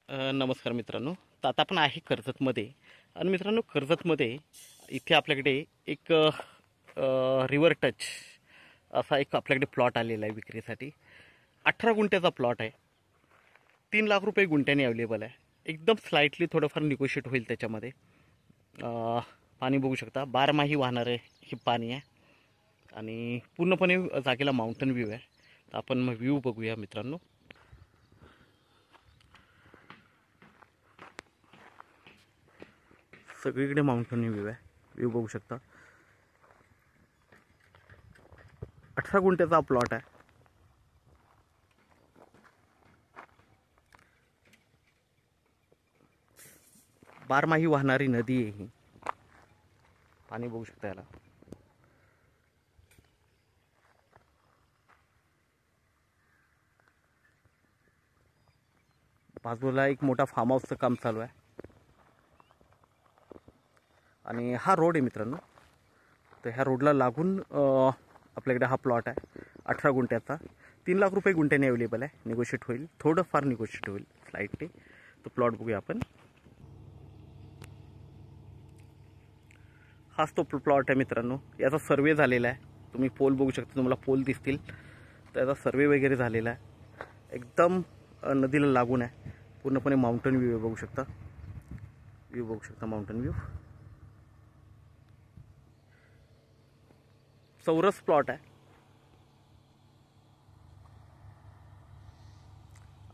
नमस्कार मित्रांनो. तर आता आपण आहे कर्जतमध्ये. आणि मित्रांनो, कर्जतमध्ये इथे आपल्याकडे एक रिव्हर टच असा एक आपल्याकडे प्लॉट आलेला आहे विक्रीसाठी. 18 गुंठ्याचा प्लॉट आहे. 3 लाख रुपये गुंठ्याने अवेलेबल आहे. एकदम स्लाइटली थोडंफार निगोशिएट होईल त्याच्यामध्ये. पाणी बघू शकता, बारमाही वाहणारे हे पाणी आहे आणि पूर्णपणे जागेला माउंटन व्ह्यू आहे. तर आपण मग व्ह्यू बघूया मित्रांनो. सगळीकडे माउंटन व्ह्यू आहे. व्ह्यू बघू शकता. 18 गुंठ्याचा प्लॉट आहे. बारमाही वाहणारी नदी आहे ही. पाणी बघू शकता याला. बाजूला एक मोठा फार्म हाऊसचं काम चालू आहे आणि हा रोड आहे मित्रांनो. तर ह्या रोडला लागून आपल्याकडे हा प्लॉट आहे 18 गुंठ्याचा. 3 लाख रुपये गुंठ्याने अवेलेबल आहे. निगोशिएट होईल, थोडंफार निगोशिएट होईल स्लाइटली. तो प्लॉट बघूया आपण. हाच तो प्लॉट आहे मित्रांनो. याचा सर्वे झालेला आहे. तुम्ही पोल बघू शकता, तुम्हाला पोल दिसतील. तर याचा सर्वे वगैरे झालेला आहे. एकदम नदीला लागून आहे. पूर्णपणे माउंटन व्ह्यू बघू शकता. व्ह्यू बघू शकता, माउंटन व्ह्यू. चौरस प्लॉट आहे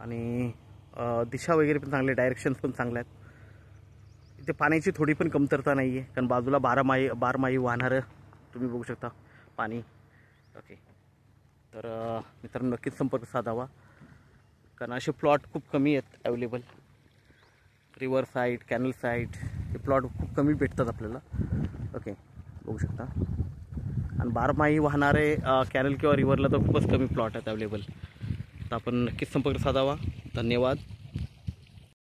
आणि दिशा वगैरे पण चांगले, डायरेक्शन्स पण चांगले आहेत. इथे पाण्याची थोडी पण कमतरता नाही आहे, कारण बाजूला बारमाही वाहणारं तुम्ही बघू शकता पाणी. ओके. तर मित्रांनो, नक्कीच संपर्क साधावा, कारण असे प्लॉट खूप कमी आहेत available. River side, canal side हे प्लॉट खूप कमी भेटतात आपल्याला. ओके, बघू शकता. आणि बारमाही वाहणारे कॅनल किंवा रिव्हरला तर खूपच कमी प्लॉट आहेत अवेलेबल. तर आपण नक्कीच संपर्क साधावा. धन्यवाद.